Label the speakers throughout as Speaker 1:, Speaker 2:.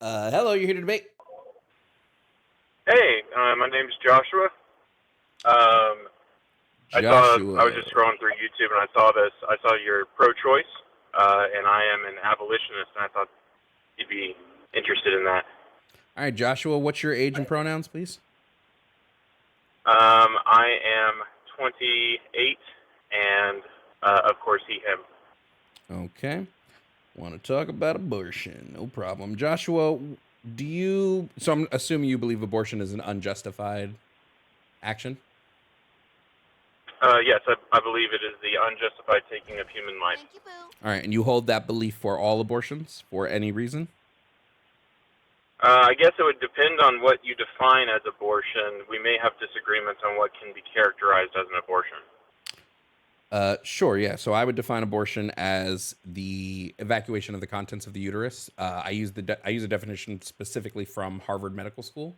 Speaker 1: Hello, you're here to debate.
Speaker 2: Hey, my name's Joshua. Um, I was
Speaker 1: Joshua.
Speaker 2: just scrolling through YouTube and I saw this. I saw you're pro-choice, and I am an abolitionist, and I thought you'd be interested in that.
Speaker 1: All right, Joshua, what's your age and pronouns, please?
Speaker 2: I am 28, and of course he, him.
Speaker 1: Okay. Want to talk about abortion? No problem. Joshua, do you. So I'm assuming you believe abortion is an unjustified action?
Speaker 2: Yes, I believe it is the unjustified taking of human life.
Speaker 3: Thank you, Boo.
Speaker 1: All right, and you hold that belief for all abortions for any reason?
Speaker 2: I guess it would depend on what you define as abortion. We may have disagreements on what can be characterized as an abortion.
Speaker 1: Sure, yeah. So I would define abortion as the evacuation of the contents of the uterus. I use a definition specifically from Harvard Medical School.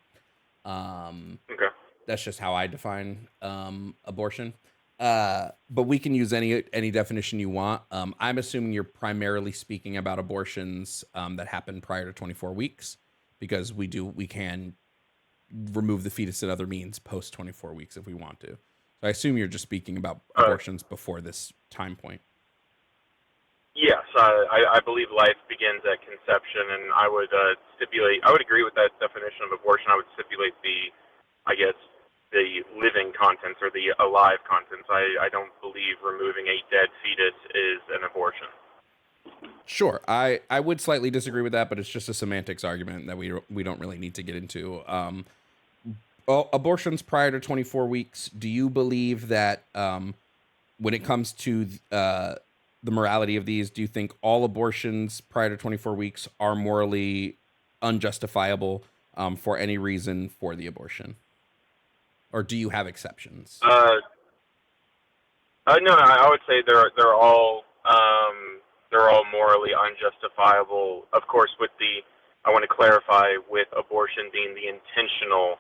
Speaker 2: Okay.
Speaker 1: That's just how I define abortion. But we can use any definition you want. I'm assuming you're primarily speaking about abortions that happen prior to 24 weeks, because we can remove the fetus in other means post 24 weeks if we want to. So I assume you're just speaking about abortions before this time point.
Speaker 2: Yes, I believe life begins at conception, and I would I would agree with that definition of abortion. I would stipulate the living contents or the alive contents. I don't believe removing a dead fetus is an abortion.
Speaker 1: Sure, I would slightly disagree with that, but it's just a semantics argument that we don't really need to get into. Abortions prior to 24 weeks. Do you believe that when it comes to the morality of these, do you think all abortions prior to 24 weeks are morally unjustifiable for any reason for the abortion, or do you have exceptions?
Speaker 2: No, I would say they're all morally unjustifiable. Of course, I want to clarify with abortion being the intentional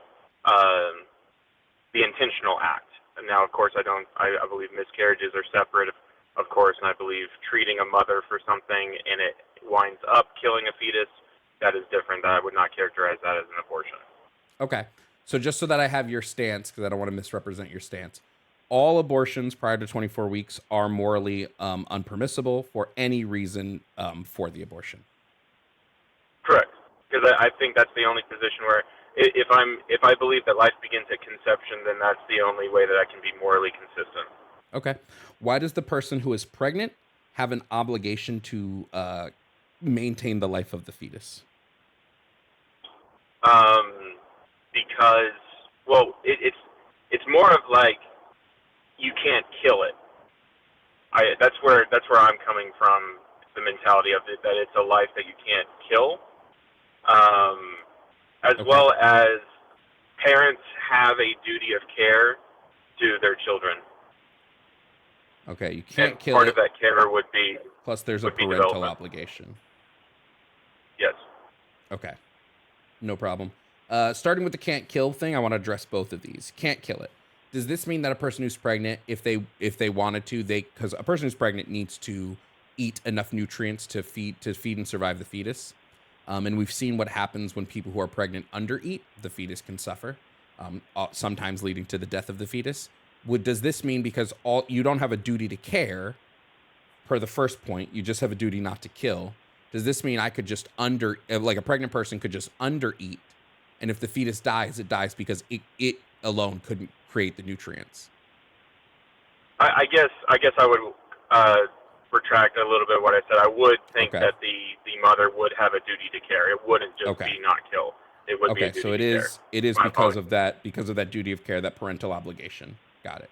Speaker 2: act. And now, of course, I believe miscarriages are separate, of course, and I believe treating a mother for something and it winds up killing a fetus, that is different. I would not characterize that as an abortion.
Speaker 1: Okay, so just so that I have your stance, because I don't want to misrepresent your stance, all abortions prior to 24 weeks are morally unpermissible for any reason for the abortion.
Speaker 2: Correct, because I think that's the only position where if I believe that life begins at conception, then that's the only way that I can be morally consistent.
Speaker 1: Okay. Why does the person who is pregnant have an obligation to maintain the life of the fetus?
Speaker 2: Because, well, it's more of like you can't kill it. That's where I'm coming from. The mentality of it, that it's a life that you can't kill, as well as parents have a duty of care to their children.
Speaker 1: Okay, you can't kill
Speaker 2: part
Speaker 1: it.
Speaker 2: of that care would be.
Speaker 1: Plus, there's a parental obligation.
Speaker 2: Yes.
Speaker 1: Okay, no problem. Starting with the can't kill thing, I want to address both of these. Can't kill it. Does this mean that a person who's pregnant, if they wanted to, because a person who's pregnant needs to eat enough nutrients to feed and survive the fetus, and we've seen what happens when people who are pregnant undereat, the fetus can suffer, sometimes leading to the death of the fetus. Does this mean because you don't have a duty to care, per the first point, you just have a duty not to kill? Does this mean I could just like a pregnant person could just undereat, and if the fetus dies, it dies because it alone couldn't create the nutrients?
Speaker 2: I guess I would retract a little bit what I said. I would think that the mother would have a duty to care. It wouldn't just be not kill. It would be a duty
Speaker 1: so it
Speaker 2: to
Speaker 1: is
Speaker 2: care.
Speaker 1: it is because of that duty of care, that parental obligation. Got it.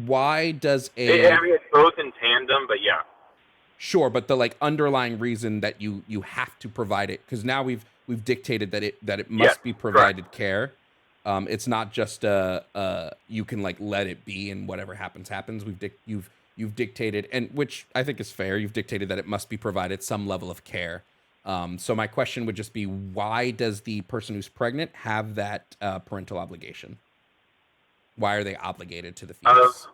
Speaker 1: Why does
Speaker 2: I mean, it's both in tandem, but yeah.
Speaker 1: Sure, but the underlying reason that you have to provide it, because now we've dictated that it must be provided care. It's not just you can let it be and whatever happens. You've dictated, and which I think is fair. You've dictated that it must be provided some level of care. So my question would just be, why does the person who's pregnant have that parental obligation? Why are they obligated to the fetus?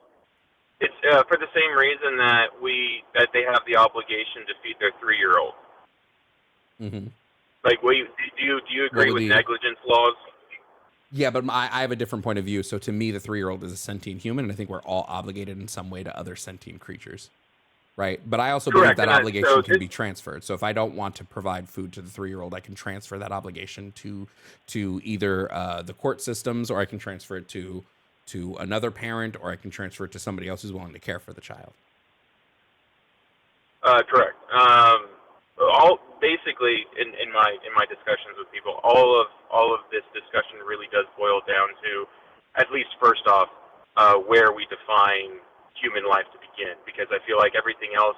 Speaker 2: It's for the same reason that they have the obligation to feed their 3-year-old.
Speaker 1: Mm-hmm.
Speaker 2: Like, do you
Speaker 1: What
Speaker 2: agree
Speaker 1: would
Speaker 2: with
Speaker 1: the
Speaker 2: negligence laws?
Speaker 1: Yeah, but I have a different point of view. So to me, the 3-year-old is a sentient human, and I think we're all obligated in some way to other sentient creatures, right? But I also believe
Speaker 2: Correct.
Speaker 1: that
Speaker 2: And so
Speaker 1: obligation can
Speaker 2: this,
Speaker 1: be transferred. So if I don't want to provide food to the 3-year-old, I can transfer that obligation to either the court systems, or I can transfer it to another parent, or I can transfer it to somebody else who's willing to care for the child.
Speaker 2: correct. All basically in my discussions with people, all of this discussion really does boil down to, at least first off, where we define human life to begin. Because I feel like everything else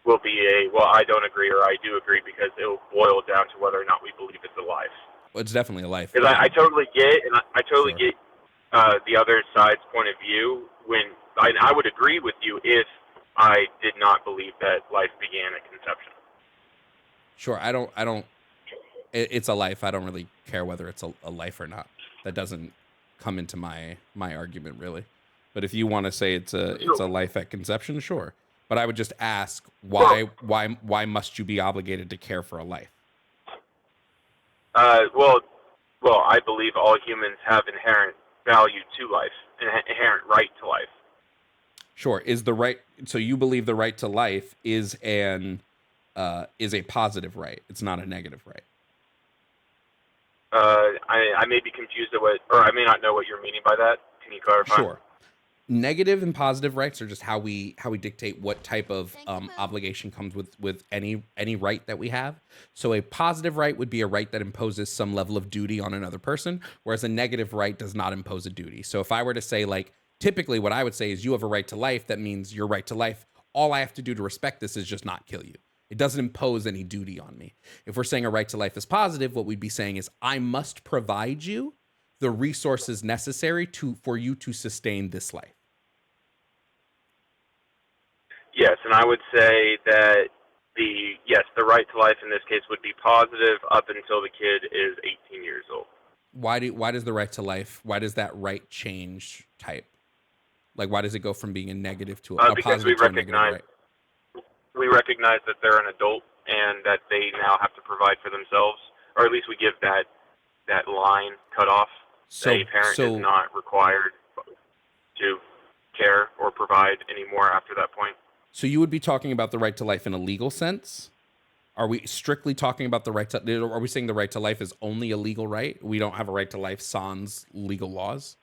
Speaker 2: will be well, I don't agree or I do agree, because it will boil down to whether or not we believe it's a life.
Speaker 1: Well, it's definitely a life.
Speaker 2: Because I totally get, and I totally
Speaker 1: Sure.
Speaker 2: get the other side's point of view. When I would agree with you if I did not believe that life began at conception.
Speaker 1: Sure. I don't. It's a life. I don't really care whether it's a life or not. That doesn't come into my argument really. But if you want to say it's a life at conception, sure. But I would just ask why must you be obligated to care for a life?
Speaker 2: Well, I believe all humans have inherent value to life, an inherent right to life.
Speaker 1: Sure. Is the right? So you believe the right to life is a positive right. It's not a negative right.
Speaker 2: I may be confused at what, or I may not know what you're meaning by that. Can you clarify?
Speaker 1: Sure. Negative and positive rights are just how we dictate what type of obligation comes with any right that we have. So a positive right would be a right that imposes some level of duty on another person, whereas a negative right does not impose a duty. So if I were to say, like, typically what I would say is you have a right to life, that means your right to life, all I have to do to respect this is just not kill you. It doesn't impose any duty on me. If we're saying a right to life is positive, what we'd be saying is I must provide you the resources necessary for you to sustain this life.
Speaker 2: Yes, and I would say that the right to life in this case would be positive up until the kid is 18 years old.
Speaker 1: Why does the right to life, why does that right change type? Like, why does it go from being a negative to a positive to a negative right?
Speaker 2: We recognize that they're an adult and that they now have to provide for themselves, or at least we give that line cut off. So a parent is not required to care or provide anymore after that point.
Speaker 1: So you would be talking about the right to life in a legal sense? Are we strictly talking about the right to? Are we saying the right to life is only a legal right? We don't have a right to life sans legal laws.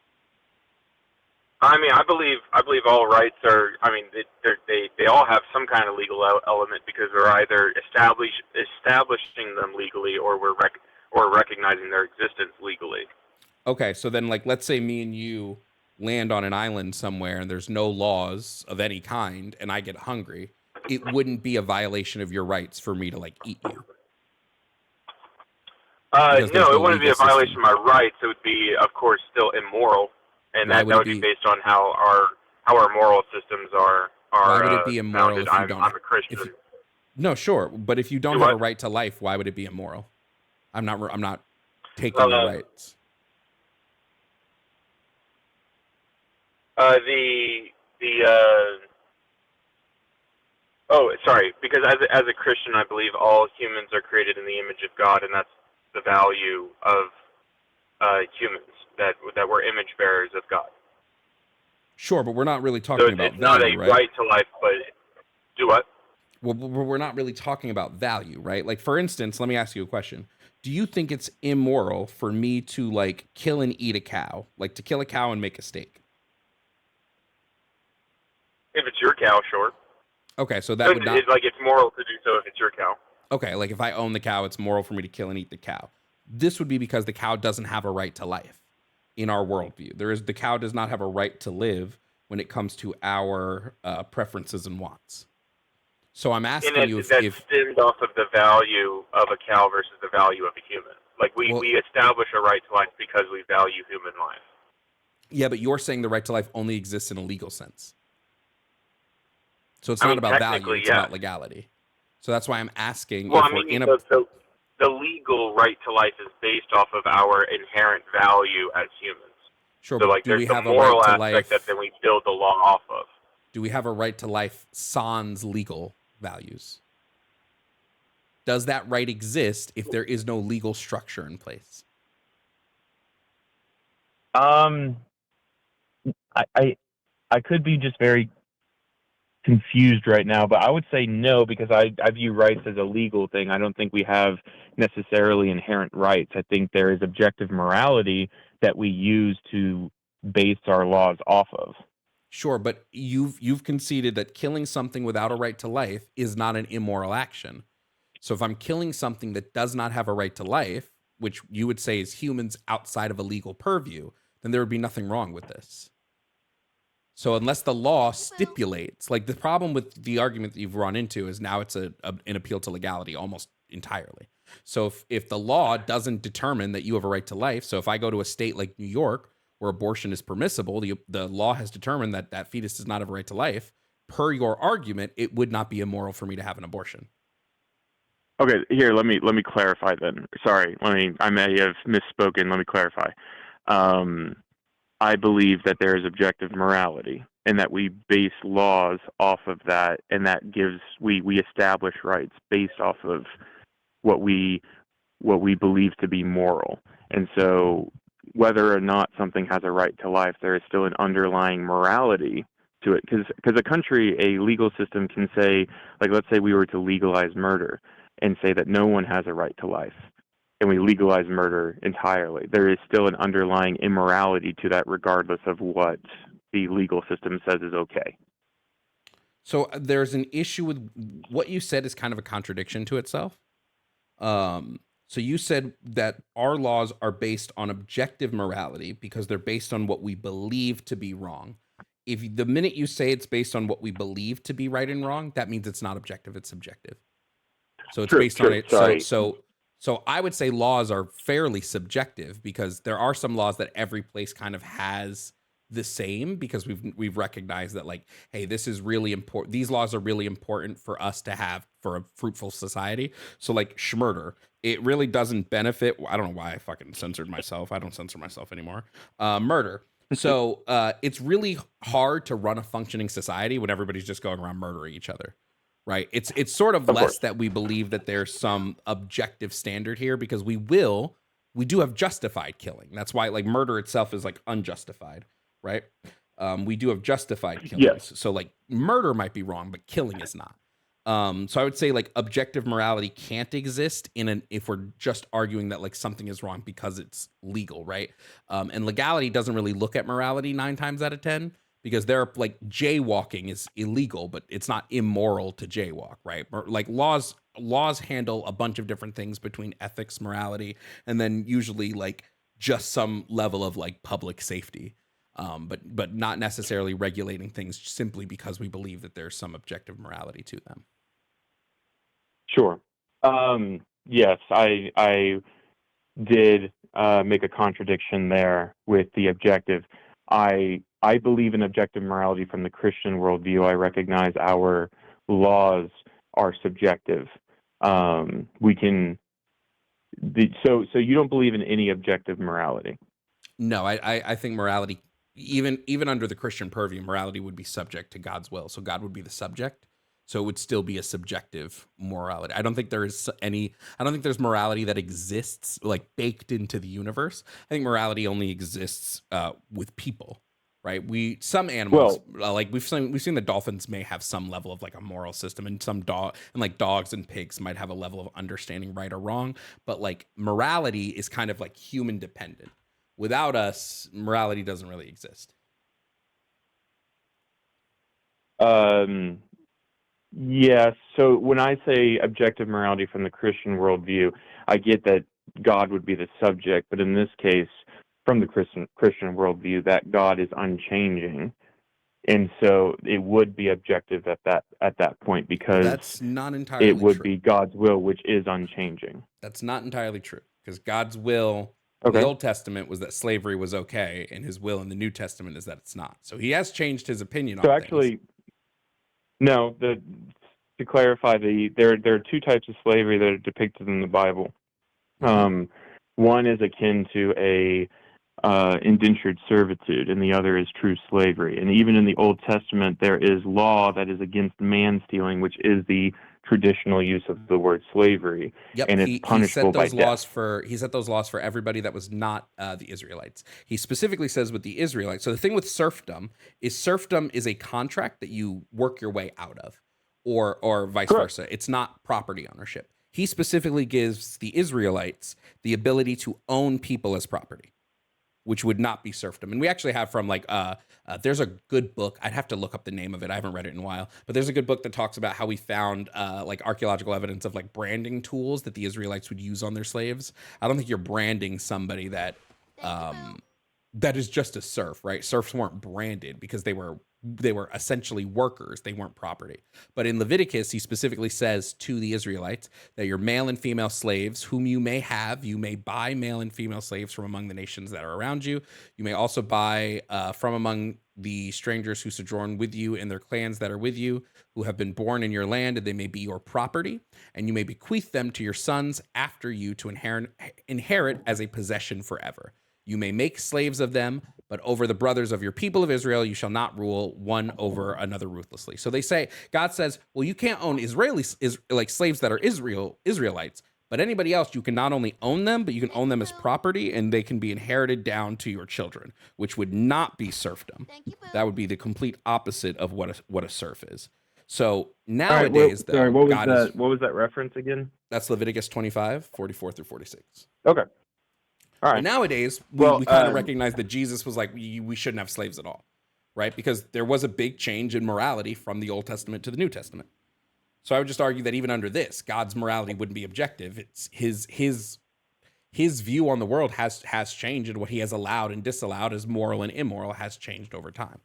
Speaker 2: I mean, I believe all rights are. I mean, they all have some kind of legal element, because we're either establishing them legally, or we're recognizing their existence legally.
Speaker 1: Okay, so then, like, let's say me and you land on an island somewhere and there's no laws of any kind, and I get hungry. It wouldn't be a violation of your rights for me to, like, eat you.
Speaker 2: No, it wouldn't be a violation of my rights. It would be, of course, still immoral, and that would be based on how our moral systems are.
Speaker 1: Why would it be immoral if you don't?
Speaker 2: I'm a Christian.
Speaker 1: No, sure, but if you don't have a right to life, why would it be immoral? I'm not taking your rights.
Speaker 2: Sorry, because as a Christian, I believe all humans are created in the image of God, and that's the value of humans, that we're image bearers of God.
Speaker 1: Sure, but we're not really talking about value, right?
Speaker 2: It's not a right to life, but do what?
Speaker 1: Well, we're not really talking about value, right? Like, for instance, let me ask you a question. Do you think it's immoral for me to, like, kill and eat a cow? Like, to kill a cow and make a steak?
Speaker 2: If it's your cow, sure.
Speaker 1: Okay, so that would not...
Speaker 2: It's moral to do so if it's your cow.
Speaker 1: Okay, like, if I own the cow, it's moral for me to kill and eat the cow. This would be because the cow doesn't have a right to life in our worldview. The cow does not have a right to live when it comes to our preferences and wants. So I'm asking you if
Speaker 2: stemmed off of the value of a cow versus the value of a human. Like, we establish a right to life because we value human life.
Speaker 1: Yeah, but you're saying the right to life only exists in a legal sense. So it's not about value, it's about legality. So that's why I'm asking
Speaker 2: the legal right to life is based off of our inherent value as humans.
Speaker 1: Sure,
Speaker 2: so, like,
Speaker 1: do we have a
Speaker 2: moral
Speaker 1: right to
Speaker 2: aspect
Speaker 1: life
Speaker 2: that then we build the law off of?
Speaker 1: Do we have a right to life sans legal values? Does that right exist if there is no legal structure in place?
Speaker 3: I I could be just very confused right now, but I would say no, because I view rights as a legal thing. I don't think we have necessarily inherent rights. I think there is objective morality that we use to base our laws off of.
Speaker 1: Sure, but you've conceded that killing something without a right to life is not an immoral action. So if I'm killing something that does not have a right to life, which you would say is humans outside of a legal purview, then there would be nothing wrong with this. So unless the law stipulates, like the problem with the argument that you've run into is now it's an appeal to legality almost entirely. So if the law doesn't determine that you have a right to life, so if I go to a state like New York where abortion is permissible, the law has determined that that fetus does not have a right to life, per your argument, it would not be immoral for me to have an abortion.
Speaker 3: Okay, here, let me clarify then. Sorry, I may have misspoken. Let me clarify. I believe that there is objective morality, and that we base laws off of that, and that gives we establish rights based off of what we believe to be moral. And so whether or not something has a right to life, there is still an underlying morality to it, because a country, a legal system can say, like, let's say we were to legalize murder and say that no one has a right to life, and we legalize murder entirely, there is still an underlying immorality to that, regardless of what the legal system says is okay.
Speaker 1: So there's an issue with what you said is kind of a contradiction to itself. So you said that our laws are based on objective morality because they're based on what we believe to be wrong. If the minute you say it's based on what we believe to be right and wrong, that means it's not objective, it's subjective. So it's based on it.
Speaker 3: Sorry.
Speaker 1: So I would say laws are fairly subjective because there are some laws that every place kind of has the same, because we've recognized that, like, hey, this is really important. These laws are really important for us to have for a fruitful society. So like schmurder, it really doesn't benefit. I don't know why I fucking censored myself. I don't censor myself anymore. Murder. So it's really hard to run a functioning society when everybody's just going around murdering each other. Right. It's sort of less that we believe that there's some objective standard here, because we do have justified killing. That's why, like, murder itself is like unjustified. Right. We do have justified killings.
Speaker 3: Yes.
Speaker 1: So like murder might be wrong, but killing is not. So I would say like objective morality can't exist if we're just arguing that like something is wrong because it's legal. Right. And legality doesn't really look at morality 9 times out of 10. Because they're like, jaywalking is illegal, but it's not immoral to jaywalk, right? Like laws handle a bunch of different things between ethics, morality, and then usually like just some level of like public safety, but not necessarily regulating things simply because we believe that there's some objective morality to them.
Speaker 3: Sure. Yes, I did make a contradiction there with the objective. I believe in objective morality from the Christian worldview. I recognize our laws are subjective. So you don't believe in any objective morality?
Speaker 1: No, I think morality, even under the Christian purview, morality would be subject to God's will. So God would be the subject. So it would still be a subjective morality. I don't think there's morality that exists like baked into the universe. I think morality only exists with people. Right. Some animals, like we've seen the dolphins may have some level of like a moral system, and like dogs and pigs might have a level of understanding right or wrong. But like morality is kind of like human dependent. Without us, morality doesn't really exist.
Speaker 3: Yes. So when I say objective morality from the Christian worldview, I get that God would be the subject, but in this case, from the Christian worldview, that God is unchanging, and so it would be objective at that point, because
Speaker 1: that's not entirely
Speaker 3: it would
Speaker 1: true.
Speaker 3: be God's will, which is unchanging.
Speaker 1: That's not entirely true, because God's will in the Old Testament was that slavery was okay, and His will in the New Testament is that it's not. So He has changed His opinion on
Speaker 3: things. No. To clarify, there are 2 types of slavery that are depicted in the Bible. Mm-hmm. One is akin to a indentured servitude, and the other is true slavery. And even in the Old Testament, there is law that is against man stealing, which is the traditional use of the word slavery,
Speaker 1: Yep,
Speaker 3: and it's
Speaker 1: he
Speaker 3: punishable
Speaker 1: set
Speaker 3: by
Speaker 1: those laws
Speaker 3: death.
Speaker 1: for everybody that was not the Israelites. He specifically says with the Israelites. So the thing with serfdom is a contract that you work your way out of, or vice
Speaker 3: Correct.
Speaker 1: versa. It's not property ownership. He specifically gives the Israelites the ability to own people as property, which would not be serfdom. And we actually have from there's a good book. I'd have to look up the name of it. I haven't read it in a while, but there's a good book that talks about how we found like archaeological evidence of like branding tools that the Israelites would use on their slaves. I don't think you're branding somebody that that is just a serf, right? Serfs weren't branded because they were essentially workers. They weren't property. But in Leviticus, he specifically says to the Israelites that your male and female slaves, whom you may have, you may buy male and female slaves from among the nations that are around you. You may also buy from among the strangers who sojourn with you and their clans that are with you, who have been born in your land, and they may be your property, and you may bequeath them to your sons after you to inherit as a possession forever. You may make slaves of them, but over the brothers of your people of Israel, you shall not rule one over another ruthlessly. So they say, God says, well, you can't own like slaves that are Israelites, but anybody else, you can not only own them, but you can own them as property, and they can be inherited down to your children, which would not be serfdom. That would be the complete opposite of what a serf is. So nowadays,
Speaker 3: Sorry,
Speaker 1: though,
Speaker 3: what was
Speaker 1: God
Speaker 3: that?
Speaker 1: is,
Speaker 3: What was that reference again?
Speaker 1: that's Leviticus 25, 44 through 46.
Speaker 3: Okay. All
Speaker 1: But
Speaker 3: right.
Speaker 1: nowadays,
Speaker 3: Well,
Speaker 1: we kind of recognize that Jesus was like, we shouldn't have slaves at all, right? Because there was a big change in morality from the Old Testament to the New Testament. So I would just argue that even under this, God's morality wouldn't be objective. It's his view on the world has changed, and what he has allowed and disallowed as moral and immoral has changed over time.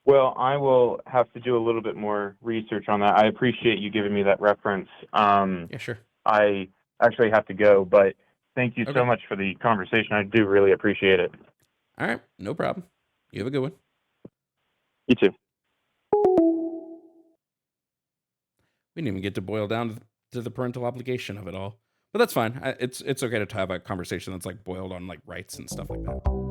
Speaker 3: Well, I will have to do a little bit more research on that. I appreciate you giving me that reference.
Speaker 1: Yeah, sure.
Speaker 3: I actually have to go, but thank you
Speaker 1: Okay.
Speaker 3: so much for the conversation. I do really appreciate it.
Speaker 1: All right, no problem. You have a good one.
Speaker 3: You too.
Speaker 1: We didn't even get to boil down to the parental obligation of it all, but that's fine. It's okay to have a conversation that's like boiled on like rights and stuff like that.